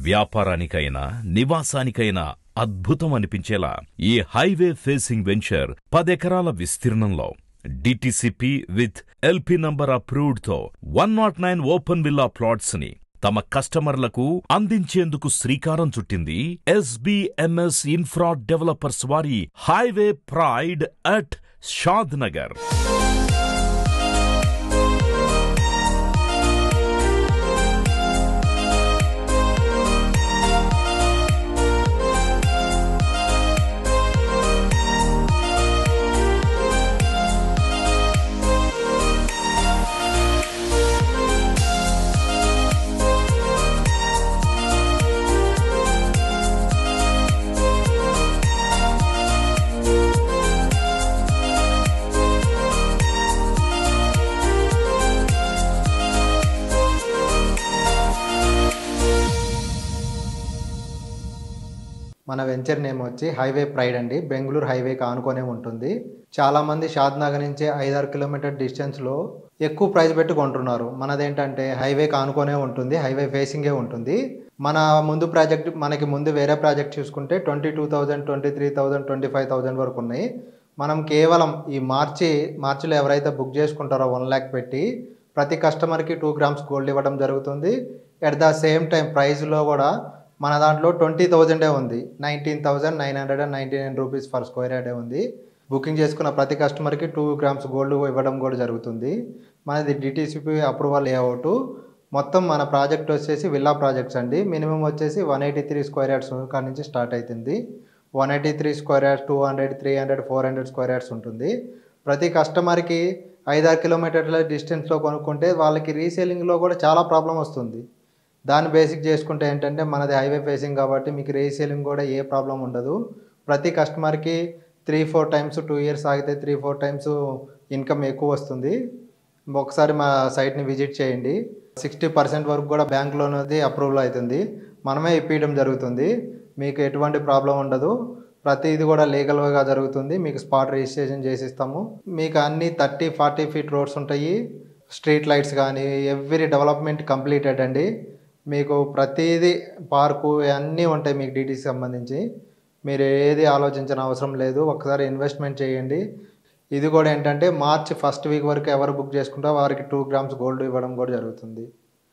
వ్యాపారానికైనా నివాసానికైనా అద్భుతం అనిపించేలా ఈ హైవే ఫేసింగ్ వెంచర్ 10 ఎకరాల విస్తీర్ణంలో DTCP with LP number approved తో 109 ఓపెన్ విల్లా ప్లాట్స్ ని తమ కస్టమర్లకు అందించేందుకు శ్రీకారం చుట్టింది ఎస్బిఎంఎస్ ఇన్ఫ్రా డెవలపర్స్ వారి హైవే ప్రైడ్ అట్ షాద్ నగర్. మన వెంచర్ నేమ్ వచ్చి హైవే ప్రైడ్ అండి. బెంగళూరు హైవేకి ఆనుకొనే ఉంటుంది. చాలామంది షాద్ నగర్ నుంచి 5-6 కిలోమీటర్ డిస్టెన్స్లో ఎక్కువ ప్రైస్ పెట్టి కొంటున్నారు. మనదేంటంటే హైవేకి ఆనుకొనే ఉంటుంది, హైవే ఫేసింగే ఉంటుంది. మనకి ముందు వేరే ప్రాజెక్ట్ చూసుకుంటే 22,000, 23,000, 25,000 వరకు ఉన్నాయి. మనం కేవలం ఈ మార్చిలో ఎవరైతే బుక్ చేసుకుంటారో 1 lakh పెట్టి ప్రతి కస్టమర్కి 2 grams గోల్డ్ ఇవ్వడం జరుగుతుంది. ఎట్ ద సేమ్ టైం ప్రైస్లో కూడా మన దాంట్లో 20,000 ఉంది. 19,999 రూపీస్ ఫర్ స్క్వేర్ యార్డే ఉంది. బుకింగ్ చేసుకున్న ప్రతి కస్టమర్కి 2 grams గోల్డ్ ఇవ్వడం కూడా జరుగుతుంది. మనది డిటిసిపి అప్రూవల్ లేఅవుట్. మొత్తం మన ప్రాజెక్ట్ వచ్చేసి విల్లా ప్రాజెక్ట్స్ అండి. మినిమం వచ్చేసి 183 స్క్వేర్ యార్డ్స్ కాడి నుంచి స్టార్ట్ అవుతుంది. 183 స్క్వేర్ యార్డ్స్, 200, 300, 400 స్క్వేర్ యార్డ్స్ ఉంటుంది. ప్రతి కస్టమర్కి 5-6 కిలోమీటర్ల డిస్టెన్స్లో కొనుక్కుంటే వాళ్ళకి రీసేలింగ్లో కూడా చాలా ప్రాబ్లం వస్తుంది. దాన్ని బేసిక్ చేసుకుంటే ఏంటంటే మనది హైవే ఫేసింగ్ కాబట్టి మీకు రీసేలింగ్ కూడా ఏ ప్రాబ్లం ఉండదు. ప్రతి కస్టమర్కి 3-4 టైమ్స్ 2 years ఆగితే 3-4 టైమ్స్ ఇన్కమ్ ఎక్కువ వస్తుంది. ఒకసారి మా సైట్ని విజిట్ చేయండి. 60% వరకు కూడా బ్యాంక్ లోన్ అది అప్రూవల్ అవుతుంది. మనమే ఇప్పించడం జరుగుతుంది. మీకు ఎటువంటి ప్రాబ్లం ఉండదు. ప్రతిది కూడా లీగల్గా జరుగుతుంది. మీకు స్పాట్ రిజిస్ట్రేషన్ చేసిస్తాము. మీకు అన్ని 30-40 feet రోడ్స్ ఉంటాయి. స్ట్రీట్ లైట్స్ కానీ ఎవ్రీ డెవలప్మెంట్ కంప్లీటెడ్ అండి. మీకు ప్రతిదీ పార్కు అన్నీ ఉంటాయి. మీకు డీటీసీ సంబంధించి మీరు ఏది ఆలోచించిన అవసరం లేదు. ఒకసారి ఇన్వెస్ట్మెంట్ చేయండి. ఇది కూడా ఏంటంటే మార్చ్ 1st week వరకు ఎవరు బుక్ చేసుకుంటారో వారికి 2 grams గోల్డ్ ఇవ్వడం కూడా జరుగుతుంది.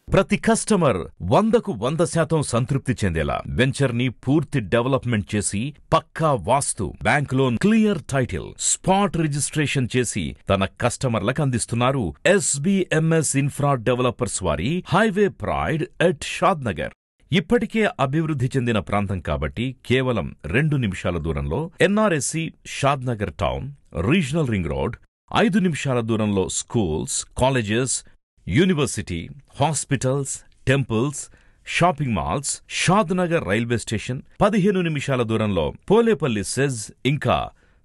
ప్రతి కస్టమర్ 100% సంతృప్తి చెందేలా వెంచర్ ని పూర్తి డెవలప్మెంట్ చేసి పక్కా వాస్తు, bank loan, clear title, spot registration చేసి తన కస్టమర్లకు అందిస్తున్నారు ఎస్బిఎంఎస్ ఇన్ఫ్రా డెవలపర్స్ వారి highway pride at Shad Nagar. ఇప్పటికే అభివృద్ధి చెందిన ప్రాంతం కాబట్టి కేవలం 2 నిమిషాల దూరంలో NRSC Shad Nagar town, regional ring road, 5 నిమిషాల దూరంలో schools, colleges, university, hospitals, temples, shopping malls, Shad Nagar railway station, 15 నిమిషాల దూరంలో పోలేపల్లి సెజ్, ఇంకా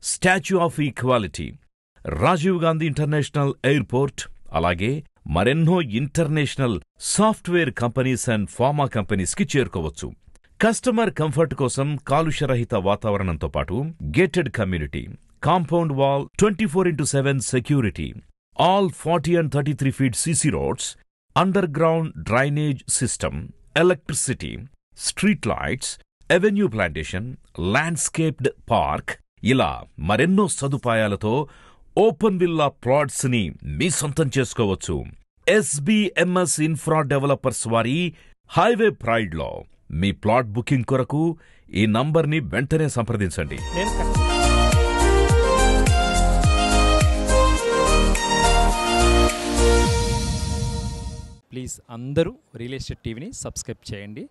statue of equality, Rajiv Gandhi international airport, అలాగే మరెన్నో international software companies and pharma companies కి చేరుకోవచ్చు. కస్టమర్ కంఫర్ట్ కోసం కాలుష్యరహిత వాతావరణంతో పాటు gated community, compound wall, 24/7 security, all 40 and 33 feet CC roads, underground drainage system, electricity, street lights, avenue plantation, landscaped park, ఇలా మరెన్నో సదుపాయాలతో ఓపెన్ విల్లా ప్లాట్స్ ని మీ సొంతం చేసుకోవచ్చు. ఎస్బిఎంఎస్ ఇన్ఫ్రా డెవలపర్స్ వారి హైవే ప్రైడ్ లో మీ ప్లాట్ బుకింగ్ కొరకు ఈ నంబర్ని వెంటనే సంప్రదించండి. ప్లీజ్ అందరూ రియల్ ఎస్టేట్ టీవీని సబ్స్క్రైబ్ చేయండి.